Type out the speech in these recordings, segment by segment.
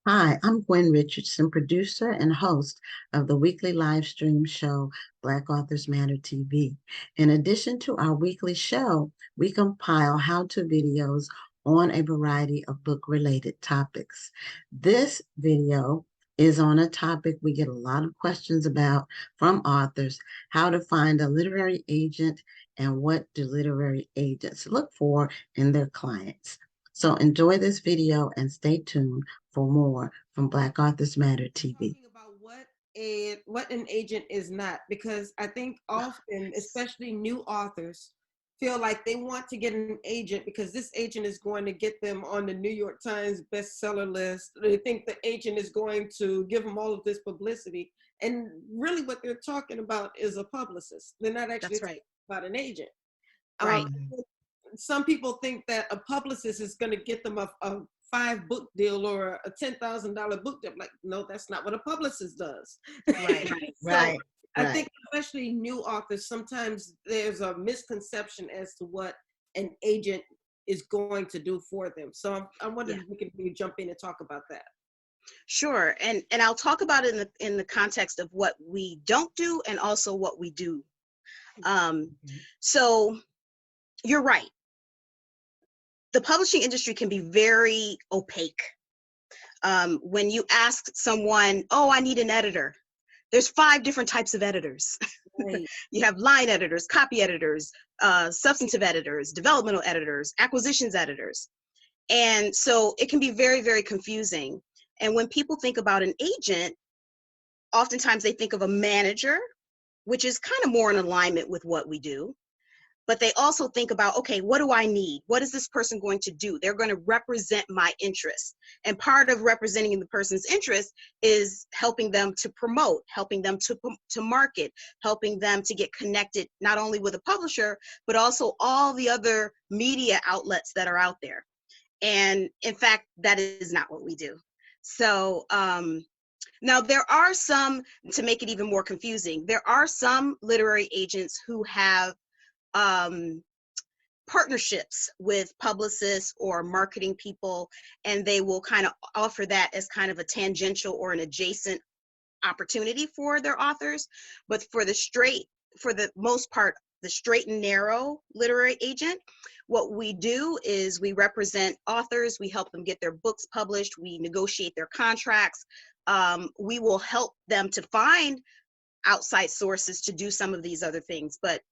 Hi, I'm Gwen Richardson, producer and host of the weekly live stream show Black Authors Matter TV. In addition to our weekly show, we compile how-to videos on a variety of book-related topics. This video is on a topic we get a lot of questions about from authors: how to find a literary agent and what do literary agents look for in their clients. So enjoy this video and stay tuned for more from Black Authors Matter TV. Talking about what an agent is not, because I think often, especially new authors, feel like they want to get an agent because this agent is going to get them on the New York Times bestseller list. They think the agent is going to give them all of this publicity, and really what they're talking about is a publicist. They're not actually That's talking right. about an agent. Um, Right. some people think that a publicist is going to get them a 5 book deal or a $10,000 book deal. Like, no, that's not what a publicist does. Right. So Right, I right. think especially new authors, sometimes there's a misconception as to what an agent is going to do for them. So I wondered Yeah. if we could maybe jump in and talk about that. Sure. And I'll talk about it in the context of what we don't do and also what we do. Um, so you're right. The publishing industry can be very opaque. When you ask someone, "Oh, I need an editor," there's 5 different types of editors. Right. You have line editors, copy editors, substantive editors, developmental editors, acquisitions editors. And so it can be very, very confusing. And when people think about an agent, oftentimes they think of a manager, which is kind of more in alignment with what we do. But they also think about, okay, what do I need? What is this person going to do? They're going to represent my interests. And part of representing the person's interest is helping them to promote, helping them to market, helping them to get connected, not only with a publisher, but also all the other media outlets that are out there. And in fact, that is not what we do. So now there are some, to make it even more confusing, there are some literary agents who have um, partnerships with publicists or marketing people, and they will kind of offer that as kind of a tangential or an adjacent opportunity for their authors. But for the most part, the straight and narrow literary agent, what we do is we represent authors, we help them get their books published, we negotiate their contracts, we will help them to find outside sources to do some of these other things, but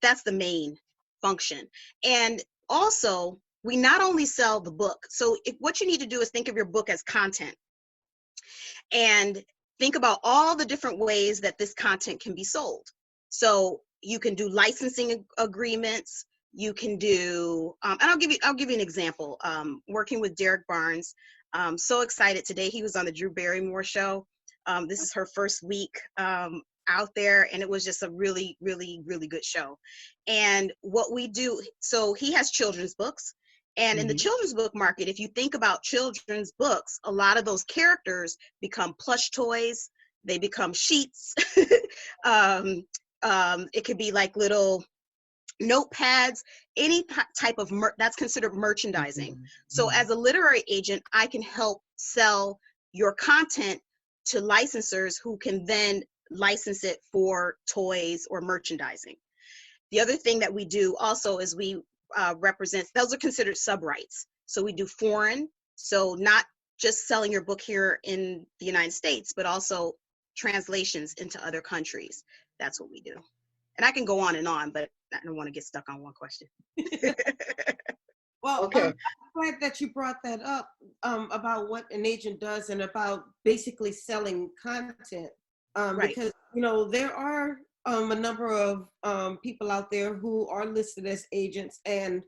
that's the main function. And also, we not only sell the book, so what you need to do is think of your book as content and think about all the different ways that this content can be sold. So you can do licensing agreements, you can do, and I'll give you an example. Working with Derek Barnes, so excited today. He was on the Drew Barrymore show. This is her first week out there, and it was just a really, really, really good show. And what we do, so he has children's books. And in the children's book market, if you think about children's books, a lot of those characters become plush toys, they become sheets. It could be like little notepads, any type of that's considered merchandising. So as a literary agent, I can help sell your content to licensors who can then license it for toys or merchandising. The other thing that we do also is we represent, those are considered sub-rights. So we do foreign, so not just selling your book here in the United States, but also translations into other countries. That's what we do. And I can go on, but I don't want to get stuck on one question. Well, Okay. I'm glad that you brought that up about what an agent does and about basically selling content. Right. Because, there are a number of people out there who are listed as agents, and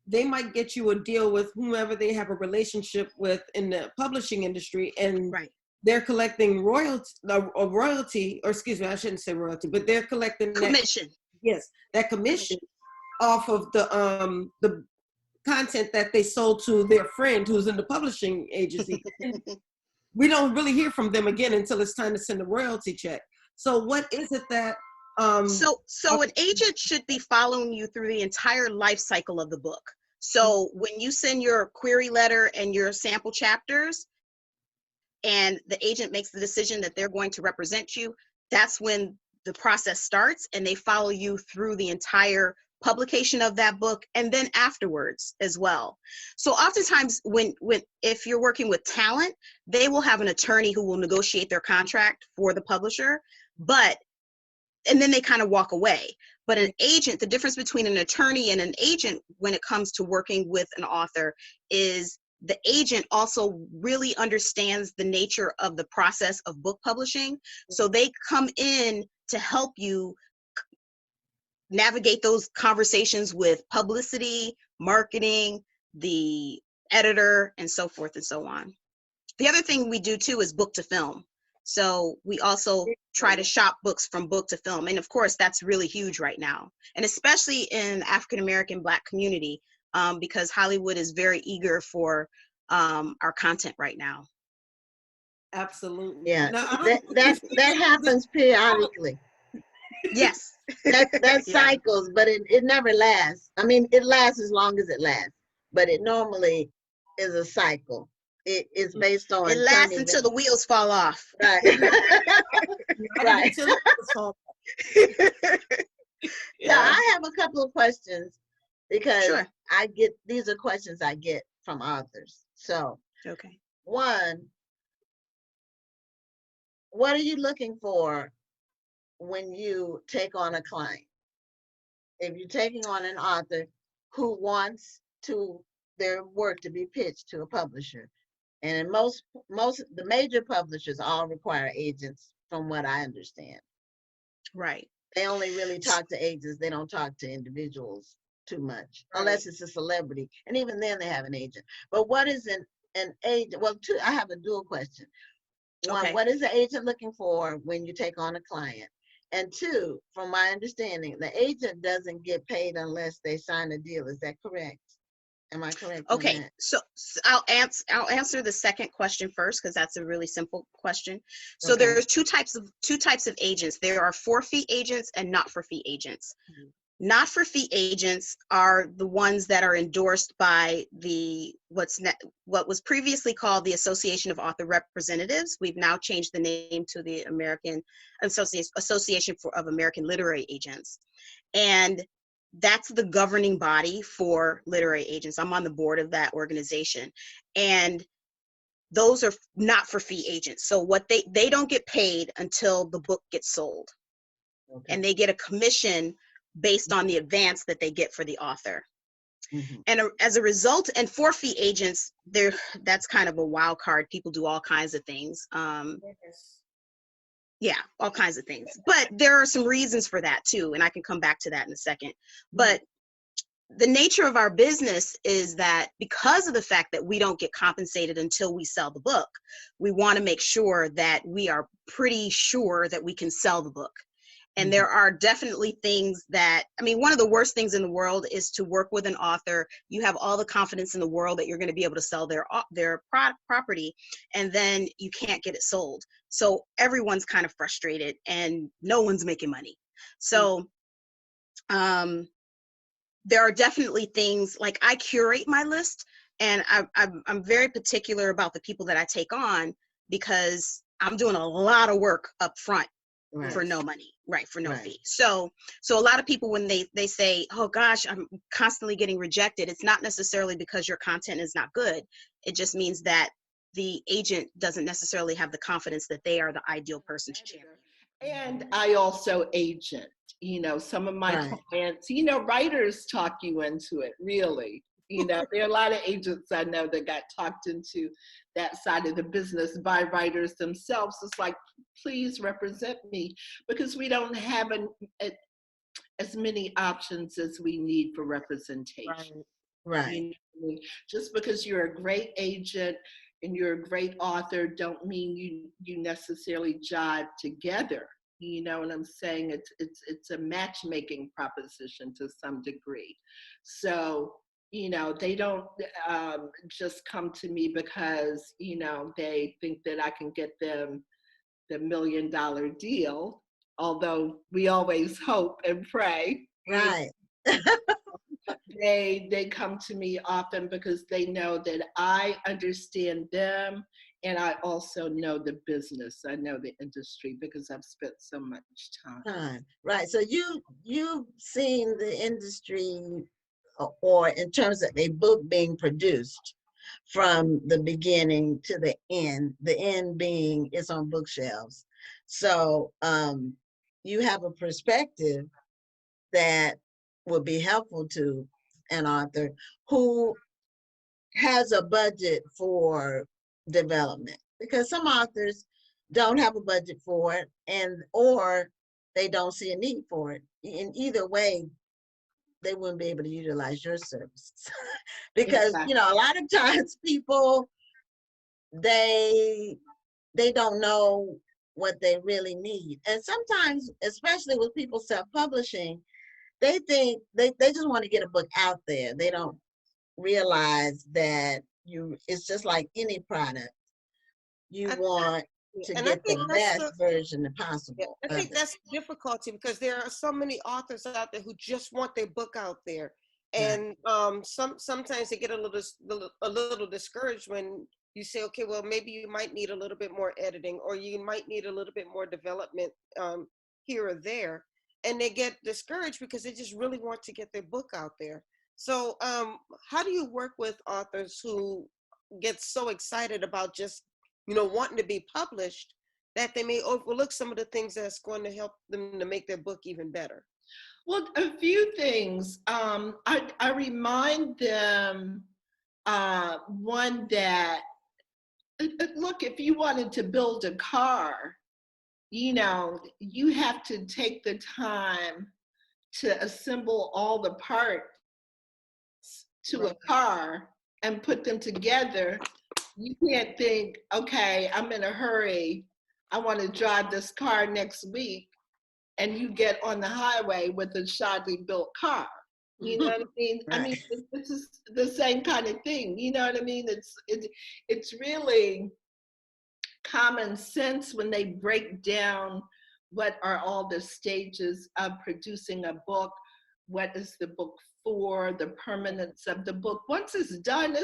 they might get you a deal with whomever they have a relationship with in the publishing industry, and Right. they're collecting royalty, or excuse me, I shouldn't say royalty, but they're collecting Commission. that commission off of the content that they sold to their friend who's in the publishing agency. We don't really hear from them again until it's time to send a royalty check. So what is it that so an agent should be following you through the entire life cycle of the book. So when you send your query letter and your sample chapters, and the agent makes the decision that they're going to represent you, that's when the process starts, and they follow you through the entire publication of that book and then afterwards as well. So oftentimes when if you're working with talent, they will have an attorney who will negotiate their contract for the publisher, and then they kind of walk away. But an agent, the difference between an attorney and an agent when it comes to working with an author is the agent also really understands the nature of the process of book publishing. So they come in to help you navigate those conversations with publicity, marketing, the editor, and so forth and so on. The other thing we do too is book to film. So we also try to shop books from book to film. And of course, that's really huge right now. And especially in the African-American Black community, because Hollywood is very eager for our content right now. Absolutely. Yeah, No, that happens periodically. Yes. That Yeah. cycles, but it never lasts. I mean, it lasts as long as it lasts, but it normally is a cycle. It is based on It lasts turning until the wheels fall off. right. right. Right. Until it's home. Yeah, I have a couple of questions because Sure. these are questions I get from authors. So, Okay. one, what are you looking for when you take on a client? If you're taking on an author who wants their work to be pitched to a publisher, and in most the major publishers all require agents, from what I understand. Right. They only really talk to agents. They don't talk to individuals too much, Right. unless it's a celebrity, and even then they have an agent. But what is an agent? Well, two. I have a dual question. One, Okay. what is the agent looking for when you take on a client? And two, from my understanding, the agent doesn't get paid unless they sign a deal. Is that correct? Am I correct on Okay, that? so I'll answer the second question first because that's a really simple question. So Okay. there's two types of agents. There are for-fee agents and not-for-fee agents. Mhm. Not-for-fee agents are the ones that are endorsed by what was previously called the Association of Author Representatives. We've now changed the name to the American Association of American Literary Agents, and that's the governing body for literary agents. I'm on the board of that organization, and those are not for fee agents. So what they don't get paid until the book gets sold, Okay. and they get a commission based on the advance that they get for the author. Mhm. And as a result, and for fee agents, that's kind of a wild card. People do all kinds of things. Yes. Yeah, all kinds of things. But there are some reasons for that too, and I can come back to that in a second. But the nature of our business is that because of the fact that we don't get compensated until we sell the book, we want to make sure that we are pretty sure that we can sell the book. And there are definitely things that, I mean, one of the worst things in the world is to work with an author. You have all the confidence in the world that you're going to be able to sell their property, and then you can't get it sold. So everyone's kind of frustrated and no one's making money. So there are definitely things like I curate my list, and I'm very particular about the people that I take on because I'm doing a lot of work up front for no money, right? For no fee. So a lot of people, when they say, oh gosh, I'm constantly getting rejected, it's not necessarily because your content is not good. It just means that the agent doesn't necessarily have the confidence that they are the ideal person to champion. And I also agent, some of my clients, writers talk you into it, really. There are a lot of agents I know that got talked into that side of the business by writers themselves. It's like, please represent me, because we don't have as many options as we need for representation. Right. Just because you're a great agent and you're a great author don't mean you necessarily jive together. You know what I'm saying? It's a matchmaking proposition to some degree. So, they don't just come to me because, they think that I can get them the $1 million deal, although we always hope and pray. Right. They come to me often because they know that I understand them And I also know the business. I know the industry because I've spent so much time. Time. Right. So you've seen the industry, or in terms of a book being produced from the beginning to the end being it's on bookshelves. So you have a perspective that would be helpful to an author who has a budget for development, because some authors don't have a budget for it, and or they don't see a need for it. In either way, they wouldn't be able to utilize your services. Because Exactly. a lot of times people, they don't know what they really need, and sometimes, especially with people self-publishing, they think they just want to get a book out there. They don't realize that it's just like any product. You I, want to and I get the think that's best version yeah, possible I of think it. that's the difficulty because there are so many authors out there who just want their book out there, Right. and sometimes they get a little discouraged when you say, okay, well maybe you might need a little bit more editing, or you might need a little bit more development here or there, and they get discouraged because they just really want to get their book out there. So how do you work with authors who get so excited about just wanting to be published that they may overlook some of the things that's going to help them to make their book even better? Well, a few things. I remind them, one, that look, if you wanted to build a car, you have to take the time to assemble all the parts to a Right. car and put them together. You can't think, okay, I'm in a hurry. I want to drive this car next week, and you get on the highway with a shoddy built car. You know what I mean? I Right. mean, this is the same kind of thing. You know what I mean? It's really common sense when they break down what are all the stages of producing a book. What is the book for? The permanence of the book. Once it's done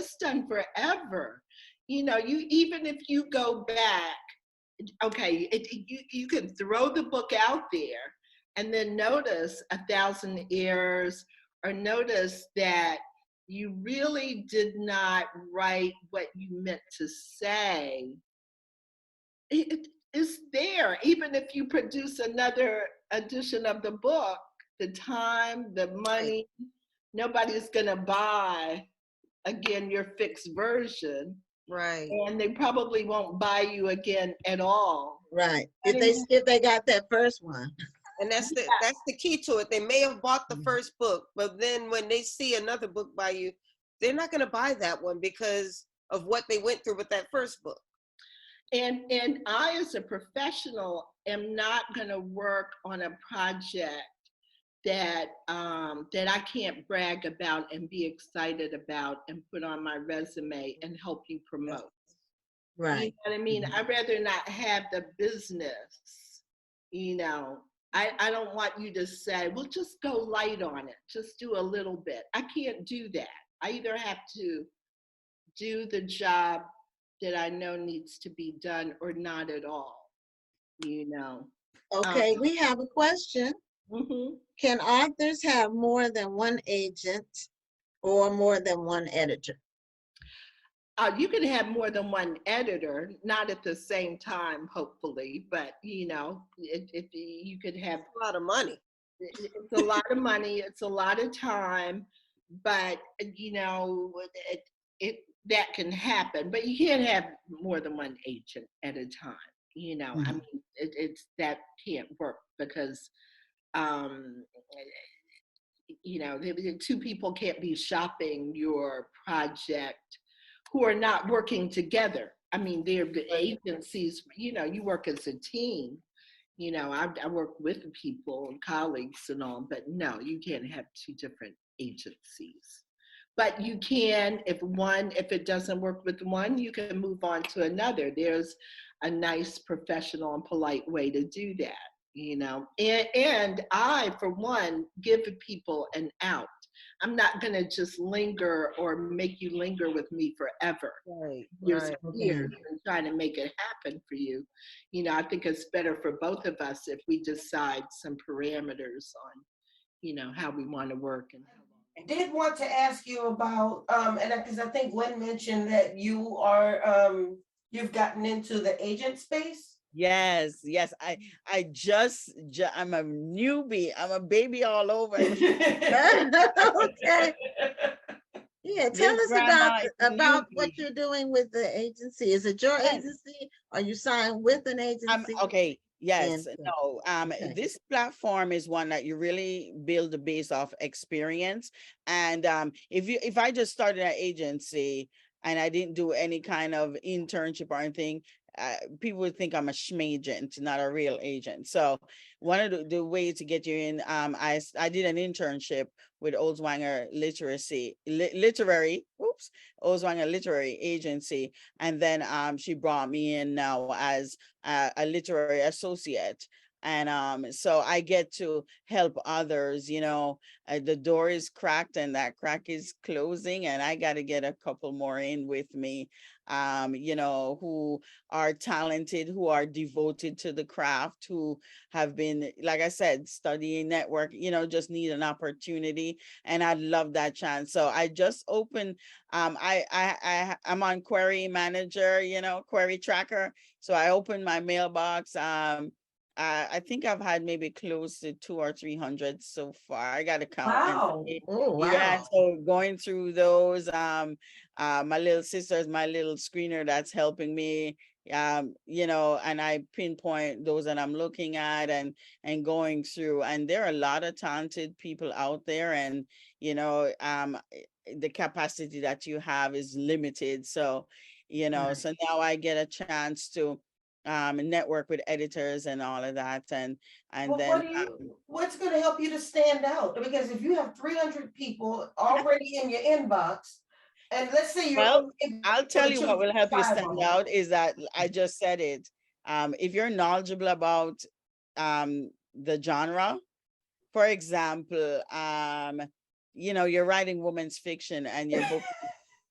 forever. You, even if you go back, okay, you can throw the book out there and then notice 1,000 errors, or notice that you really did not write what you meant to say. It is there. Even if you produce another edition of the book, the time, the Right. money, nobody's going to buy, again, your fixed version. Right. And they probably won't buy you again at all. Right. I mean, If they got that first one. And that's the key to it. They may have bought the first book, but then when they see another book by you, they're not going to buy that one because of what they went through with that first book. and I, as a professional, am not going to work on a project that that I can't brag about and be excited about and put on my resume and help you promote. You know Right. what I mean? I'd rather not have the business, you know. I don't want you to say, well, just go light on it. Just do a little bit. I can't do that. I either have to do the job that I know needs to be done or not at all, you know. Um, Okay, we have a question. mhm. Can authors have more than one agent or more than one editor? You can have more than one editor, not at the same time, hopefully, but if you could have, A lot of money. it's a lot of money, it's a lot of time, but it that can happen. But you can't have more than one agent at a time. I Mhm. mean, it's that can't work because um, the two people can't be shopping your project who are not working together. I mean, they're the agencies, you work as a team. I work with people and colleagues and all, but no, you can't have two different agencies. But you can, if it doesn't work with one, you can move on to another. There's a nice, professional, and polite way to do that. And I, for one, give people an out. I'm not going to just linger or make you linger with me forever. Right, Years right. and years and trying to make it happen for you. I think it's better for both of us if we decide some parameters on, how we want to work and how long. I did want to ask you about, and because I think Lynn mentioned that you are, you've gotten into the agent space. Yes, yes. I'm a newbie. I'm a baby all over. Okay. Yeah, tell This us grandma is a about what newbie. you're doing with the agency. Is it your Yes. agency? Are you signed with an agency? Okay. Yes. And No. okay. This platform is one that you really build the base of experience. And if I just started an agency and I didn't do any kind of internship or anything, people would think I'm a schmagent, not a real agent. So one of the ways to get you in, I did an internship with Oldswanger Oldswanger Literary Agency, and then she brought me in now as a literary associate. And so I get to help others, the door is cracked and that crack is closing, and I got to get a couple more in with me, who are talented, who are devoted to the craft, who have been, like I said, studying network, just need an opportunity. And I love that chance. So I just opened, I'm on Query Manager, Query Tracker. So I opened my mailbox. I think I've had maybe close to 200 or 300 so far. I got to count. Wow. Oh, wow. Yeah, so going through those, my little sister is my little screener that's helping me, and I pinpoint those that I'm looking at and going through. And there are a lot of talented people out there, and the capacity that you have is limited. So, Right. so now I get a chance to network with editors and all of that, and Well, then what's going to help you to stand out? Because if you have 300 people already in your inbox, and let's say you're well, only I'll able tell to you what choose will help you 5 of stand them. out is that I just said it. If you're knowledgeable about the genre, for example, you're writing women's fiction and your book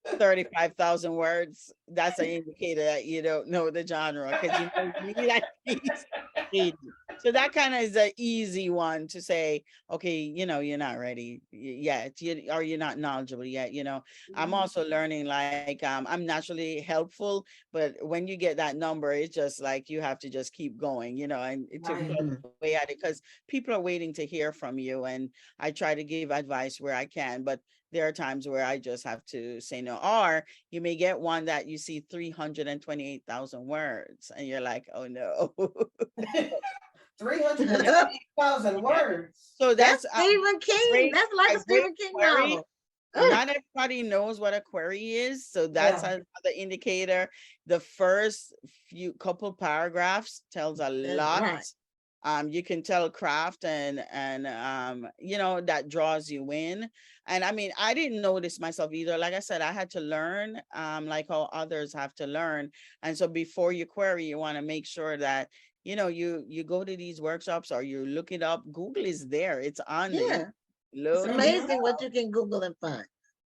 35,000 words, that's an indicator that you don't know the genre, because you need at least 80. So that kind of is an easy one to say, okay, you're not ready yet, or you're not knowledgeable yet. I'm also learning, like, I'm naturally helpful, but when you get that number, it's just like you have to just keep going, and to Right. plug away at it, because people are waiting to hear from you. And I try to give advice where I can, but there are times where I just have to say no. Or you may get one that you see 328,000 words and you're like, oh no. 328,000 words. So That's that's Stephen King. great, That's like a a great Stephen King query. novel. Not everybody knows what a query is. So that's Yeah. another indicator. The first few couple paragraphs tells a lot. Right. You can tell craft and that draws you in. And I mean, I didn't know this myself either. Like I said, I had to learn, like how others have to learn. And so before you query, you want to make sure that you go to these workshops or you look it up. Google is there. It's on the Yeah. look. It's amazing what you can Google and find.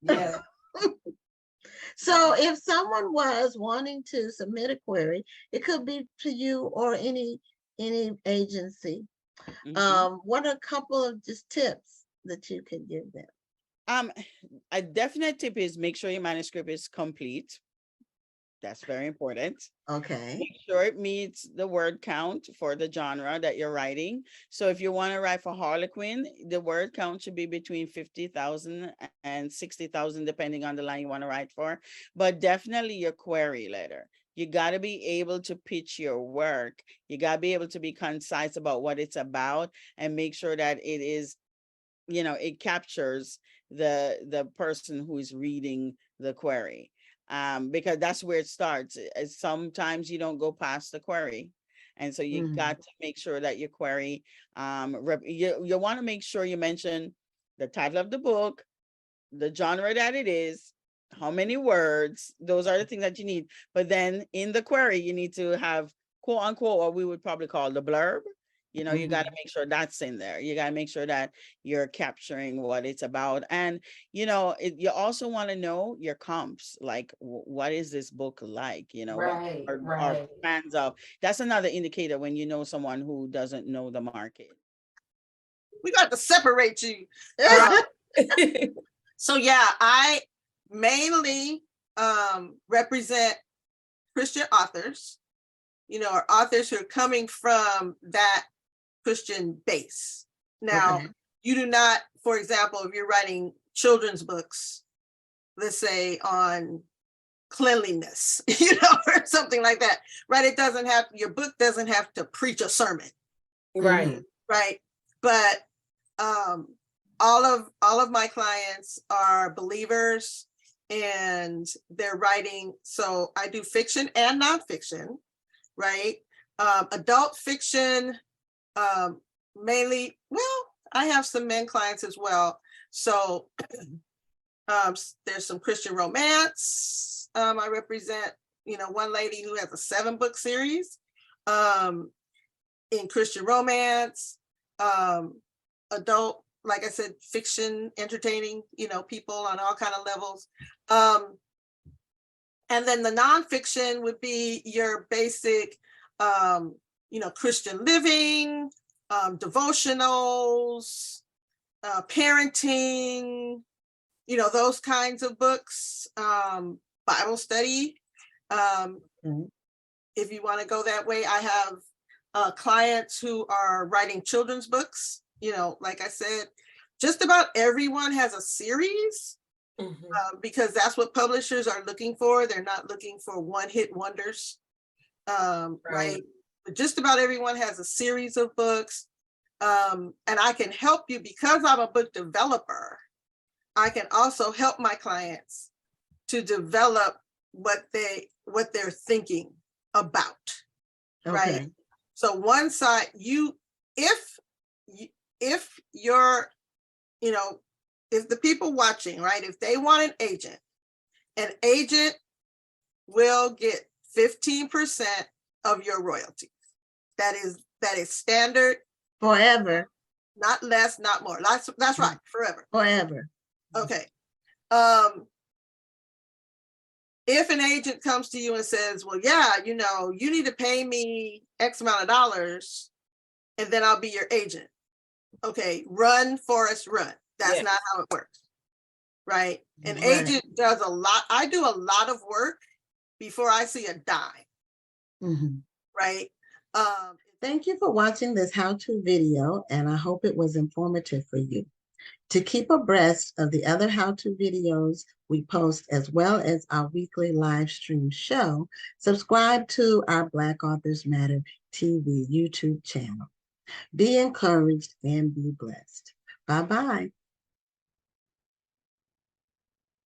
Yeah. So if someone was wanting to submit a query, it could be to you or any agency. What are a couple of just tips that you can give them? A definite tip is make sure your manuscript is complete. That's very important. Okay. Make sure it meets the word count for the genre that you're writing. So if you want to write for Harlequin, the word count should be between 50,000 and 60,000, depending on the line you want to write for. But definitely your query letter. You got to be able to pitch your work. You got to be able to be concise about what it's about and make sure that it is, it captures the person who is reading the query. Because that's where it starts. Sometimes you don't go past the query. And so you got to make sure that your query, you want to make sure you mention the title of the book, the genre that it is, how many words. Those are the things that you need. But then in the query, you need to have quote unquote what we would probably call the blurb. You know, you got to make sure that's in there. You got to make sure that you're capturing what it's about. And, you know, you also want to know your comps, like what is this book like? You know, what Right, are right. fans of? That's another indicator when you know someone who doesn't know the market. We got to separate you. So yeah, I mainly represent Christian authors, you know, or authors who are coming from that Christian base. Now, Okay. you do not, for example, if you're writing children's books, let's say on cleanliness, you know, or something like that, right? It doesn't have, your book doesn't have to preach a sermon, Right. right? But all of my clients are believers and they're writing. So I do fiction and nonfiction, right? Adult fiction, mainly, well, I have some men clients as well. So there's some Christian romance. I represent, you know, one lady who has a 7-book series in Christian romance, adult, like I said, fiction, entertaining, you know, people on all kind of levels. And then the nonfiction would be your basic, you know, Christian living, devotionals, parenting, you know, those kinds of books, Bible study. If you want to go that way, I have clients who are writing children's books. You know, like I said, just about everyone has a series because that's what publishers are looking for. They're not looking for one-hit wonders, right? But just about everyone has a series of books. And I can help you because I'm a book developer. I can also help my clients to develop what they're thinking about, right? So one side, if you're, you know, if the people watching, right, if they want an agent will get 15% of your royalties. That is standard. Forever. Not less, not more. That's right, forever. Forever. Okay. If an agent comes to you and says, well, yeah, you know, you need to pay me X amount of dollars and then I'll be your agent. Okay, run, Forrest, run. That's not how it works, right? An agent does a lot. I do a lot of work before I see a dime, right? Thank you for watching this how-to video, and I hope it was informative for you. To keep abreast of the other how-to videos we post, as well as our weekly live stream show, subscribe to our Black Authors Matter TV YouTube channel. Be encouraged and be blessed. Bye-bye.